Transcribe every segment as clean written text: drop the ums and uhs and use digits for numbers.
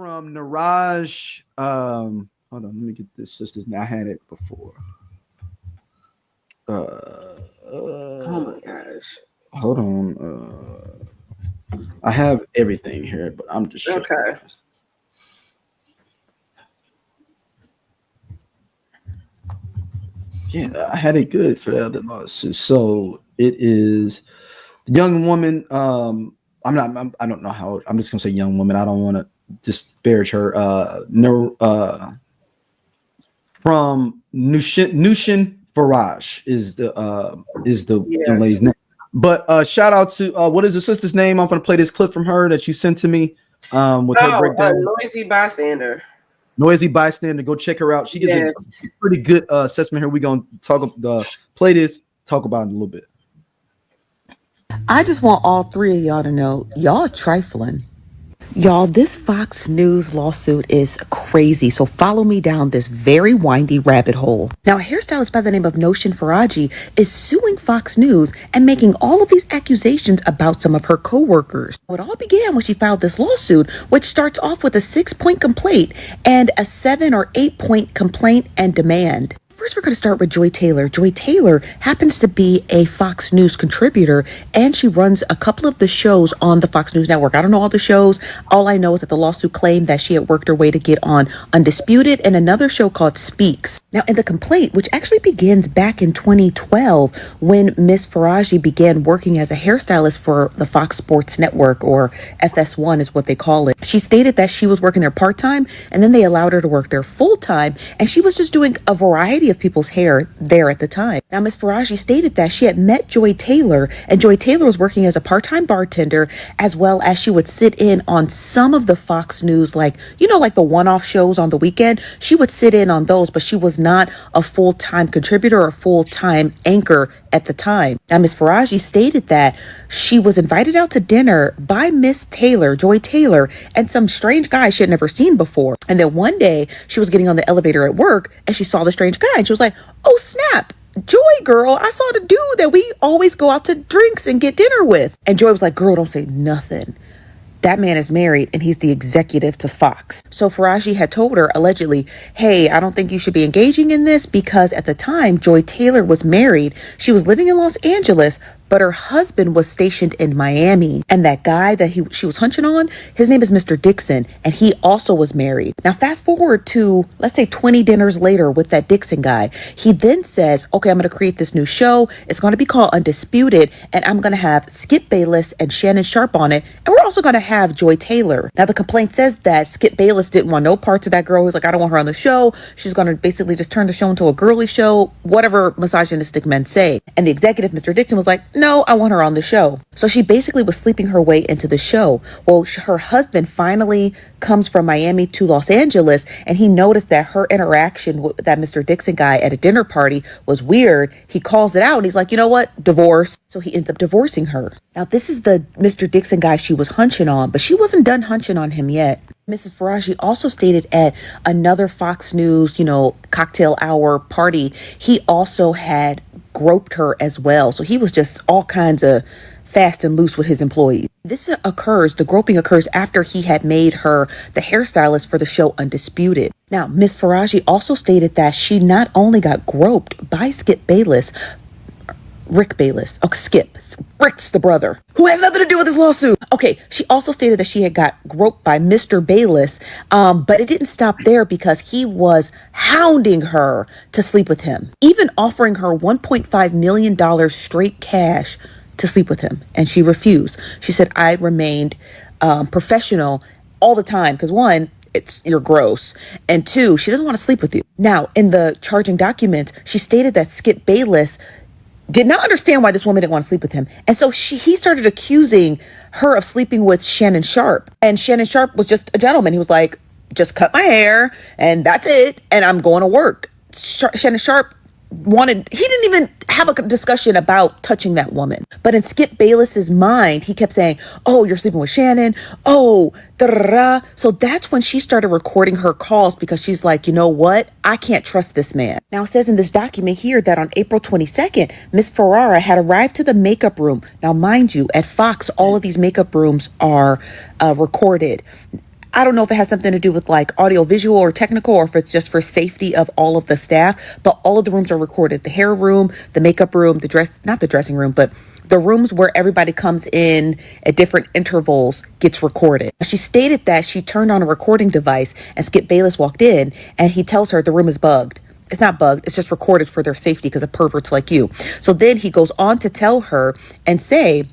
from Niraj. Hold on, let me get this sister's name. I had it before. Oh my gosh. Hold on. I have everything here, but I'm just showing you guys. Yeah, I had it good for the other lawsuit. So it is the young woman. I don't know how old. I'm just gonna say young woman. I don't want to disparage her. No, from Noushin Faraj is the young lady's name. But shout out to what is the sister's name? I'm gonna play this clip from her that you sent to me with her breakdown. Noisy Bystander. Noisy Bystander. Go check her out. She gives a pretty good assessment here. We're gonna play this, talk about it a little bit. I just want all three of y'all to know y'all trifling. Y'all, this Fox News lawsuit is crazy, so follow me down this very windy rabbit hole. Now, a hairstylist by the name of Noushin Faraji is suing Fox News and making all of these accusations about some of her co-workers. It all began when she filed this lawsuit, which starts off with a 6-point complaint and a 7 or 8-point complaint and demand. First, we're going to start with Joy Taylor. Joy Taylor happens to be a Fox News contributor, and she runs a couple of the shows on the Fox News network. I don't know all the shows. All I know is that the lawsuit claimed that she had worked her way to get on Undisputed and another show called Speaks. Now, in the complaint, which actually begins back in 2012, when Miss Faraji began working as a hairstylist for the Fox Sports Network, or FS1 is what they call it, she stated that she was working there part-time, and then they allowed her to work there full-time, and she was just doing a variety of people's hair there at the time. Now, Miss Faraji stated that she had met Joy Taylor, and Joy Taylor was working as a part-time bartender, as well as she would sit in on some of the Fox News, like the one-off shows on the weekend. She would sit in on those, but she was not a full-time contributor or full-time anchor at the time. Now, Miss Faraji stated that she was invited out to dinner by Miss Taylor, Joy Taylor, and some strange guy she had never seen before. And then one day she was getting on the elevator at work and she saw the strange guy and she was like, "Oh snap, Joy girl, I saw the dude that we always go out to drinks and get dinner with." And Joy was like, "Girl, don't say nothing. That man is married and he's the executive to Fox." So Faraji had told her allegedly, "Hey, I don't think you should be engaging in this," because at the time Joy Taylor was married. She was living in Los Angeles, but her husband was stationed in Miami. And that guy that she was hunching on, his name is Mr. Dixon, and he also was married. Now, fast forward to, let's say 20 dinners later with that Dixon guy. He then says, "Okay, I'm going to create this new show. It's going to be called Undisputed, and I'm going to have Skip Bayless and Shannon Sharp on it. And we're also going to have Joy Taylor." Now, the complaint says that Skip Bayless didn't want no parts of that girl. He's like, "I don't want her on the show. She's going to basically just turn the show into a girly show," whatever misogynistic men say. And the executive, Mr. Dixon, was like, "No, I want her on the show." So she basically was sleeping her way into the show. Well, her husband finally comes from Miami to Los Angeles, and he noticed that her interaction with that Mr. Dixon guy at a dinner party was weird. He calls it out, and he's like, "You know what? Divorce." So he ends up divorcing her. Now, this is the Mr. Dixon guy she was hunching on, but she wasn't done hunching on him yet. Mrs. Faraji also stated at another Fox News, cocktail hour party, he also had groped her as well. So he was just all kinds of fast and loose with his employees. The groping occurs after he had made her the hairstylist for the show Undisputed. Now, Miss Faraji also stated that she not only got groped by Skip Bayless, Rick Bayless. Oh, Skip. Rick's the brother, who has nothing to do with this lawsuit. Okay, she also stated that she had got groped by Mr. Bayless, but it didn't stop there because he was hounding her to sleep with him, even offering her $1.5 million straight cash to sleep with him, and she refused. She said, "I remained professional all the time because one, you're gross, and two, she doesn't want to sleep with you." Now, in the charging document, she stated that Skip Bayless did not understand why this woman didn't want to sleep with him. And so he started accusing her of sleeping with Shannon Sharp. And Shannon Sharp was just a gentleman. He was like, "Just cut my hair and that's it. And I'm going to work." Shannon Sharp he didn't even have a discussion about touching that woman. But in Skip Bayless's mind, he kept saying, "Oh, you're sleeping with Shannon. Oh, da-da-da." So that's when she started recording her calls because she's like, "You know what? I can't trust this man." Now, it says in this document here that on April 22nd, Miss Ferrara had arrived to the makeup room. Now, mind you, at Fox, all of these makeup rooms are recorded. I don't know if it has something to do with like audio visual or technical, or if it's just for safety of all of the staff, but all of the rooms are recorded. The hair room, the makeup room, not the dressing room, but the rooms where everybody comes in at different intervals gets recorded. She stated that she turned on a recording device and Skip Bayless walked in and he tells her the room is bugged. It's not bugged. It's just recorded for their safety because of perverts like you. So then he goes on to tell her and say,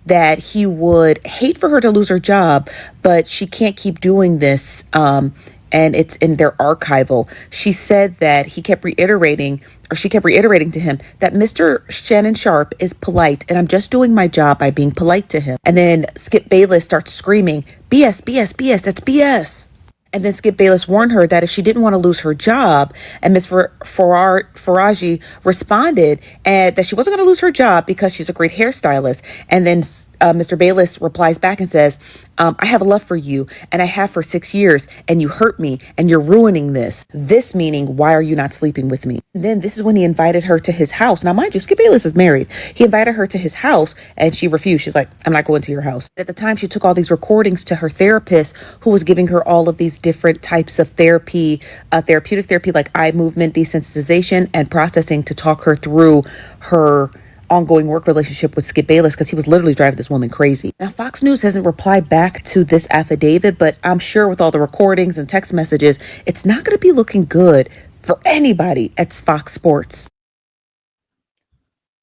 that he would hate for her to lose her job, but she can't keep doing this. And it's in their archival. She said that she kept reiterating to him that Mr. Shannon Sharp is polite, and I'm just doing my job by being polite to him. And then Skip Bayless starts screaming, BS, BS, BS, that's BS. And then Skip Bayless warned her that if she didn't want to lose her job, and Ms. Faraji responded and that she wasn't going to lose her job because she's a great hairstylist. And then Mr. Bayless replies back and says, I have a love for you, and I have for 6 years, and you hurt me, and you're ruining this. This meaning, why are you not sleeping with me? And then this is when he invited her to his house. Now, mind you, Skip Bayless is married. He invited her to his house, and she refused. She's like, I'm not going to your house. At the time, she took all these recordings to her therapist, who was giving her all of these different types of therapy, therapeutic therapy, like eye movement, desensitization, and processing, to talk her through her ongoing work relationship with Skip Bayless, because he was literally driving this woman crazy. Now, Fox News hasn't replied back to this affidavit, but I'm sure with all the recordings and text messages, it's not going to be looking good for anybody at Fox Sports.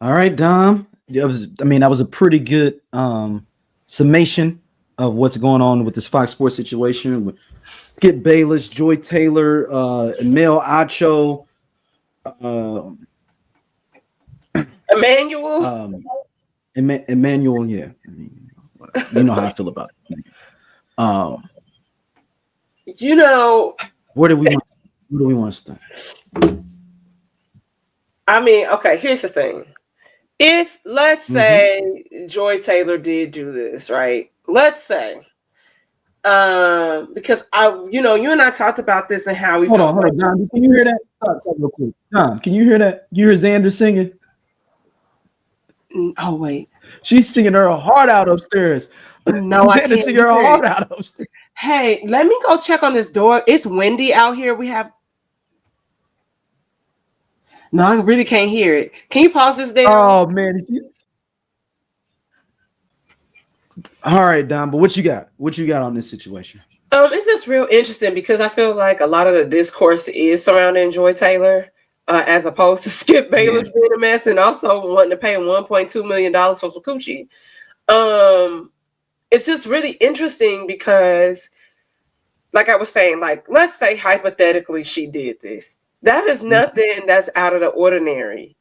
All right, Dom. That was a pretty good summation of what's going on with this Fox Sports situation with Skip Bayless, Joy Taylor, Mel Acho, Emmanuel. Emmanuel, yeah. You know how I feel about it. Where do we want to start? I mean, okay, here's the thing. If, let's say, Joy Taylor did do this, right? Let's say, because you and I talked about this and how we hold on, Don, can you hear that? Stop real quick. Don, can you hear that? You hear Xander singing? Oh wait, she's singing her heart out upstairs. No, I can't sing her heart out upstairs. Hey, let me go check on this door. It's windy out here. No, I really can't hear it. Can you pause this there? Oh man. All right, Don, but what you got? What you got on this situation? It's just real interesting because I feel like a lot of the discourse is surrounding Joy Taylor, as opposed to Skip Bayless being a mess and also wanting to pay him $1.2 million for some coochie. It's just really interesting because, like I was saying, like, let's say hypothetically she did this. That is nothing that's out of the ordinary.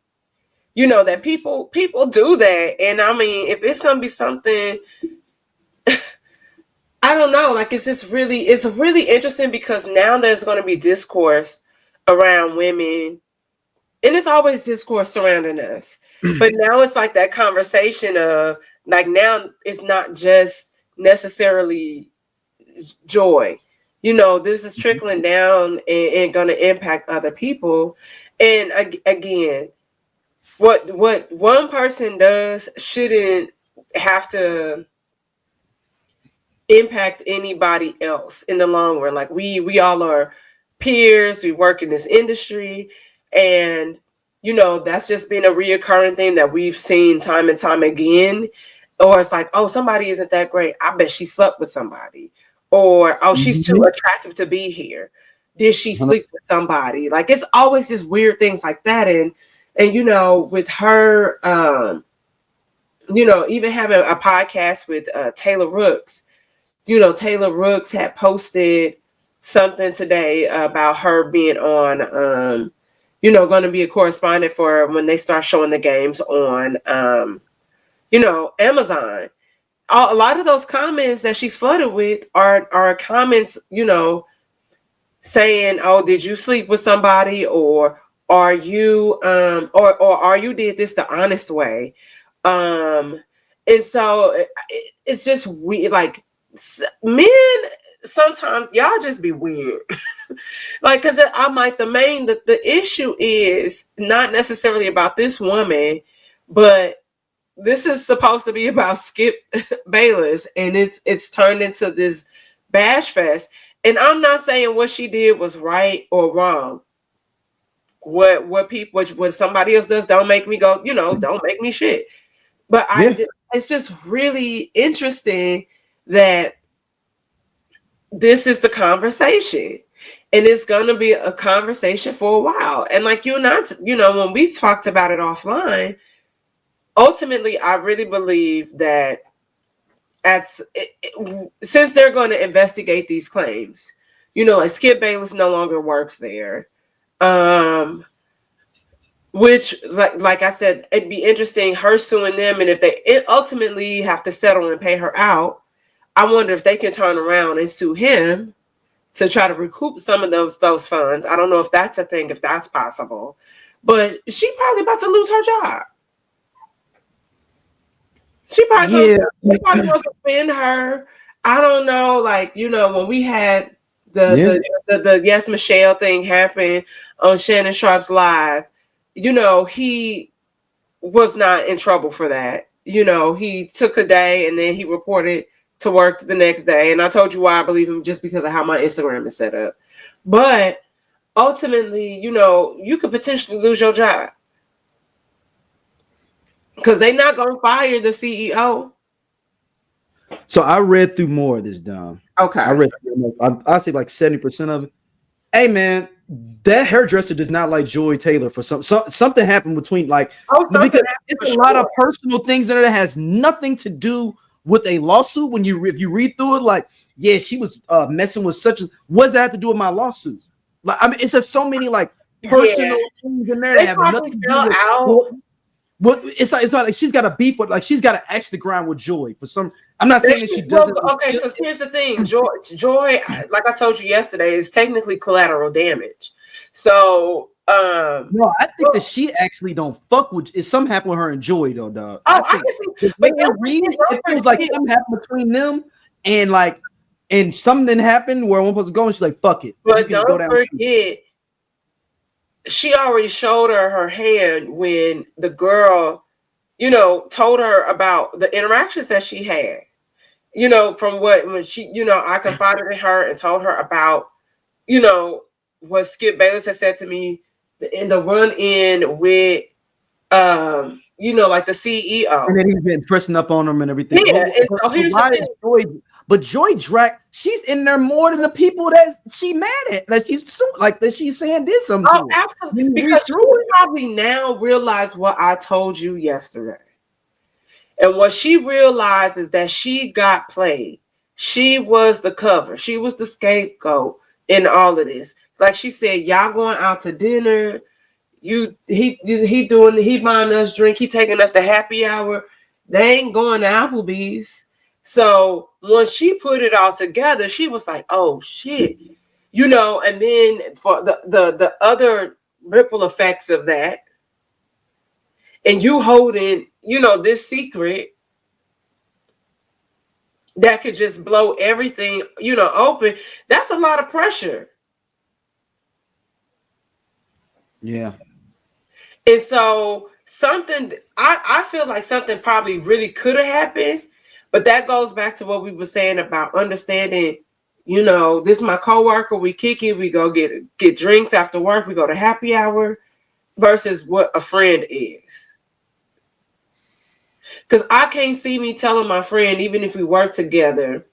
That people do that. And I mean, if it's going to be something, I don't know, like, it's really interesting because now there's going to be discourse around women, and it's always discourse surrounding us. But now it's like that conversation of, like, now it's not just necessarily Joy. This is trickling down and going to impact other people. And again, what one person does shouldn't have to impact anybody else in the long run. Like, we all are peers. We work in this industry, and that's just been a reoccurring thing that we've seen time and time again. Or it's like, oh, somebody isn't that great, I bet she slept with somebody. Or, oh, she's too attractive to be here, did she sleep with somebody? Like, it's always just weird things like that. And with her, even having a podcast with Taylor Rooks, Taylor Rooks had posted something today about her being on, going to be a correspondent for when they start showing the games on, Amazon. A lot of those comments that she's flooded with are comments, saying, oh, did you sleep with somebody? Or are you, or are you did this the honest way? And so it's just weird. Like, men, sometimes y'all just be weird. Like, because I'm like, the issue is not necessarily about this woman, but this is supposed to be about Skip Bayless, and it's turned into this bash fest. And I'm not saying what she did was right or wrong. What somebody else does, don't make me go, don't make me shit. But it's just really interesting that this is the conversation. And it's going to be a conversation for a while. And like you and I, when we talked about it offline, ultimately, I really believe that since they're going to investigate these claims, like Skip Bayless no longer works there. Which, like I said, it'd be interesting her suing them. And if they ultimately have to settle and pay her out, I wonder if they can turn around and sue him to try to recoup some of those funds. I don't know if that's a thing, if that's possible. But she probably about to lose her job. She probably wants to spend her. I don't know, like, when we had the Yes Michelle thing happen on Shannon Sharp's live, he was not in trouble for that. He took a day and then he reported to work the next day. And I told you why I believe him, just because of how my Instagram is set up. But ultimately, you could potentially lose your job because they're not going to fire the CEO. So I read through more of this, Dom. Okay. I'll say like 70% of it. Hey, man, that hairdresser does not like Joy Taylor for something happened between because it's a lot of personal things in there that has nothing to do with a lawsuit. If you read through it, like, yeah, she was messing with such a. What does that have to do with my lawsuit? Like, I mean, it's just so many like personal things in there that have nothing to do with. Well, it's like she's got a beef with, like, she's got to axe the ground with Joy for some. I'm not saying that she doesn't. Okay, so here's the thing, Joy, like I told you yesterday, is technically collateral damage. So, no, I think that she actually don't fuck with. Is something happened with her and Joy though, dog? I can see. But it feels like something happened between them, and something happened where one was going. She's like, "Fuck it." But don't forget, she already showed her hand when the girl, told her about the interactions that she had. When she, I confided in her and told her about, what Skip Bayless had said to me in the run-in with, like the CEO. And then he's been pressing up on him and everything. Yeah, so here's the thing. But Joy Drac, she's in there more than the people that she mad at. That she's saying did something. Oh, absolutely. Because she probably now realize what I told you yesterday. And what she realized is that she got played. She was the cover. She was the scapegoat in all of this. Like she said, y'all going out to dinner. He buying us drink. He taking us to happy hour. They ain't going to Applebee's. So once she put it all together, she was like, oh shit. And then for the other ripple effects of that, and you holding, this secret that could just blow everything, open, that's a lot of pressure. Yeah. And so I feel like something probably really could have happened, but that goes back to what we were saying about understanding, this is my coworker, we kick it, we go get drinks after work, we go to happy hour, versus what a friend is. Because I can't see me telling my friend, even if we work together,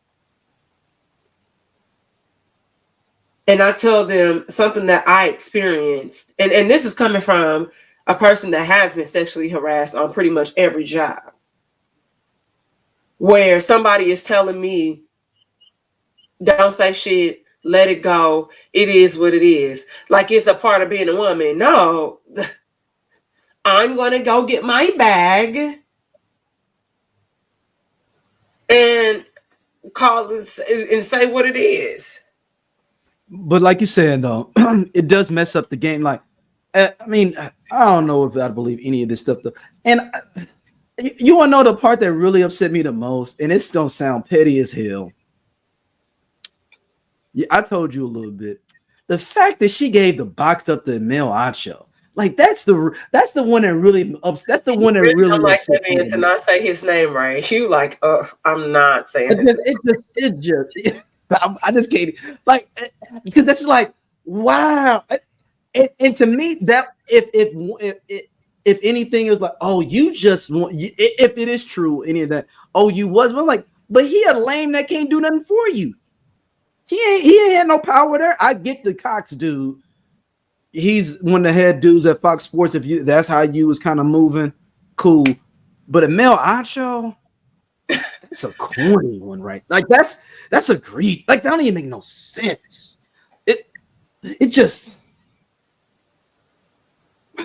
and I tell them something that I experienced, and this is coming from a person that has been sexually harassed on pretty much every job, where somebody is telling me, don't say shit, let it go, it is what it is. Like it's a part of being a woman. No, I'm going to go get my bag and call this and say what it is. But like you said, though, it does mess up the game. Like, I mean, I don't know if I believe any of this stuff, though. And you want to know the part that really upset me the most, and it's don't sound petty as hell. Yeah, I told you a little bit. The fact that she gave the box up to Mel Ancho, like that's the one that really upset. That's the one that really upset me. To not say his name right, you like, I'm not saying it just I just can't like because that's like wow. And to me, that if anything is like, oh, you just want if it is true, any of that, oh, you was, but like, but he a lame that can't do nothing for you. He ain't had no power there. I get the Cox dude. He's one of the head dudes at Fox Sports. If you that's how you was kind of moving, cool. But a Mel Acho, that's a corny one, right? Like that's a greed. Like that don't even make no sense. It just I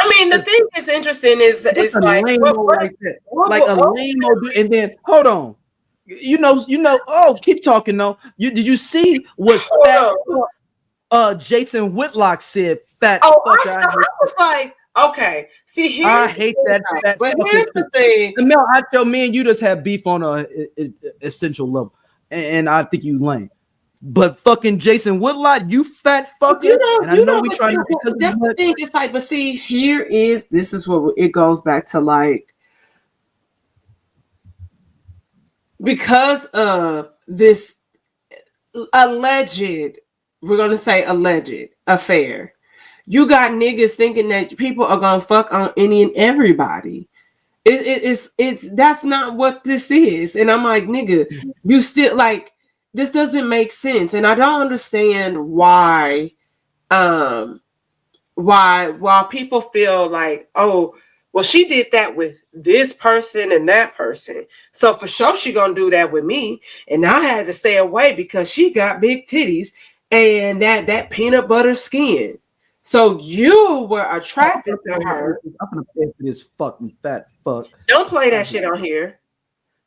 mean, the thing that's interesting is like like that. Like a lame dude, and then hold on. You know. Oh, keep talking though. Did you see what Jason Whitlock said? Fat. I was like, okay. See, I hate that. But here's the thing. No, I tell me and you just have beef on a essential level, and I think you lame. But fucking Jason Whitlock, you fat fucker. We trying to. That's the thing. It's like, but see, this is what it goes back to, like, because of this alleged, we're gonna say alleged affair. You got niggas thinking that people are gonna fuck on any and everybody. It's that's not what this is. And I'm like, nigga, you still like. This doesn't make sense, and I don't understand why people feel like, oh, well, she did that with this person and that person, so for sure she gonna do that with me, and I had to stay away because she got big titties and that peanut butter skin. So you were attracted to her. I'm gonna pay for this fucking fat fuck. Don't play that shit on here.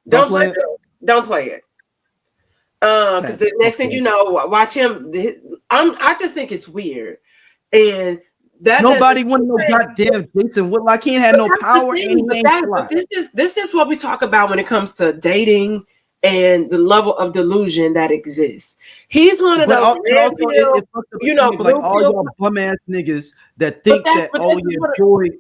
Don't play it. Because the next thing you know, watch him. I just think it's weird, and that nobody wanted no goddamn Jason Whitlock. He ain't had no power. But this is what we talk about when it comes to dating and the level of delusion that exists. He's one of those, like all y'all bum ass niggas that think that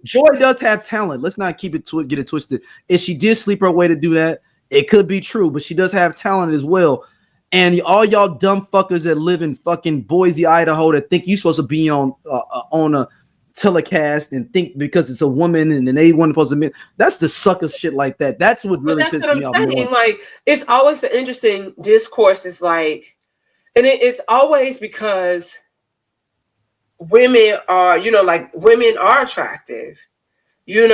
Joy does have talent. Let's not get it twisted. If she did sleep her way to do that, it could be true, but she does have talent as well. And all y'all dumb fuckers that live in fucking Boise, Idaho, that think you're supposed to be on a telecast and think because it's a woman and then they want supposed to be, that's the sucker shit like that. That's what really pisses me off. Like, it's always an interesting discourse. It's like, and it's always because women are, women are attractive. It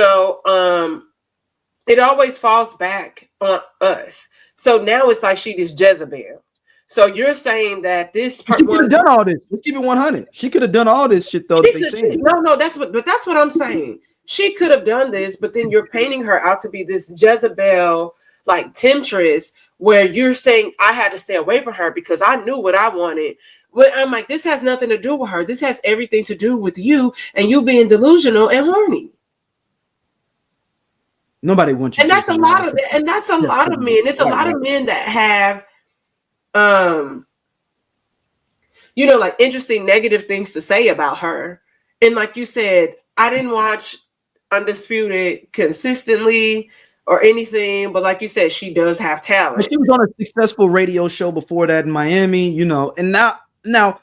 always falls back on us. So now it's like she is Jezebel. So you're saying that this person could have done all this. Let's keep it 100. She could have done all this shit though. That's what I'm saying. She could have done this, but then you're painting her out to be this Jezebel, like temptress, where you're saying I had to stay away from her because I knew what I wanted. But I'm like, this has nothing to do with her. This has everything to do with you and you being delusional and horny. Nobody wants you. And that's a lot of men. It's a lot of men that have, like interesting negative things to say about her. And like you said, I didn't watch Undisputed consistently or anything, but like you said, she does have talent. She was on a successful radio show before that in Miami, and now I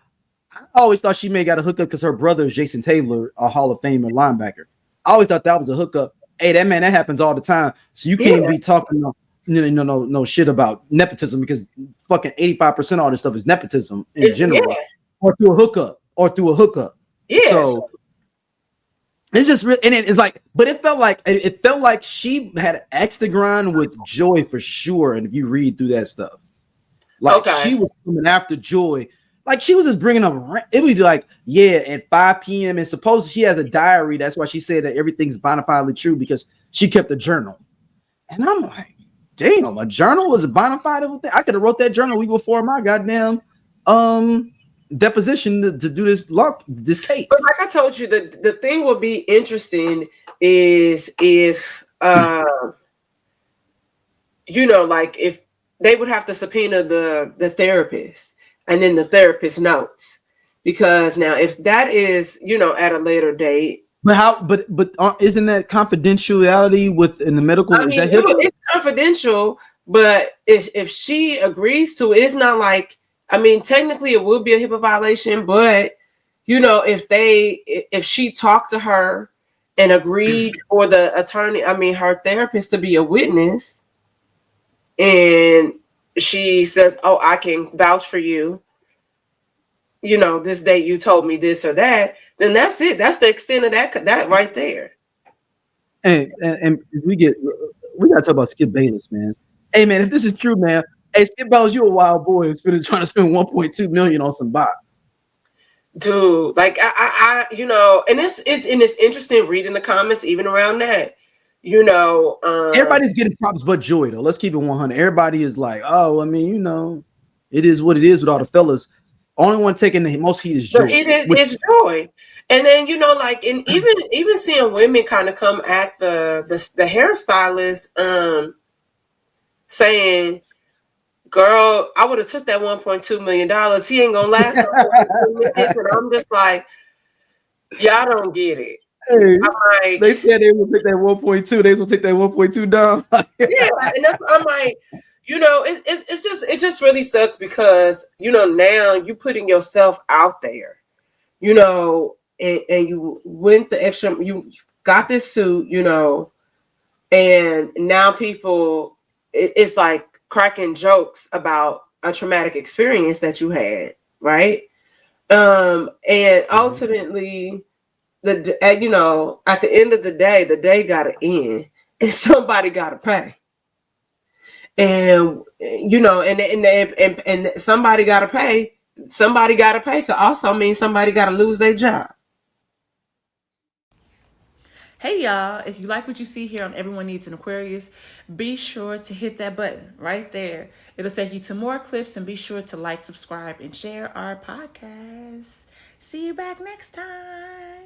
always thought she may got a hookup because her brother is Jason Taylor, a Hall of Famer linebacker. I always thought that was a hookup. Hey, that happens all the time. So you can't be talking no shit about nepotism because fucking 85% of all this stuff is nepotism in general, or through a hookup. Yeah. So it's just really, and it's like, but it felt like she had an axe to grind with Joy for sure. And if you read through that stuff, like she was coming after Joy. Like she was just bringing up, it was like, at 5 p.m. and supposedly she has a diary. That's why she said that everything's bona fide true because she kept a journal. And I'm like, damn, a journal was a bona fide thing. I could have wrote that journal week before my goddamn deposition to do this case. But like I told you, the thing will be interesting is if if they would have to subpoena the therapist. And then the therapist notes, because now if that is, at a later date. But isn't that confidentiality in the medical? It's confidential, But if she agrees to it, it's not like, I mean, technically it would be a HIPAA violation, but if she talked to her and agreed for the attorney, I mean, her therapist to be a witness, and she says, "Oh, I can vouch for you. This date you told me this or that," then that's it. That's the extent of that right there. And we gotta talk about Skip Bayless, man. Hey, man, if this is true, man. Hey, Skip Bayless, you a wild boy who's been trying to spend 1.2 million on some bots. Dude, like I and it's interesting reading the comments even around that. Everybody's getting props but Joy, though. Let's keep it 100. Everybody is like, oh, I mean, it is what it is with all the fellas. Only one taking the most heat is Joy. It's Joy. And then like, and even seeing women kind of come at the hairstylist, saying, "Girl, I would have took that $1.2 million. He ain't gonna last." And I'm just like, y'all don't get it. Hey, like, they said they will take that 1.2. They will take that 1.2 down. Yeah, and I'm like, it just really sucks because now you putting yourself out there, and you went the extra, you got this suit, and now people, it's like cracking jokes about a traumatic experience that you had, right? And ultimately, at the end of the day gotta end, and somebody gotta pay. And and somebody gotta pay. Somebody gotta pay could also mean somebody gotta lose their job. Hey y'all, if you like what you see here on Everyone Needs an Aquarius, be sure to hit that button right there. It'll take you to more clips, and be sure to like, subscribe, and share our podcast. See you back next time.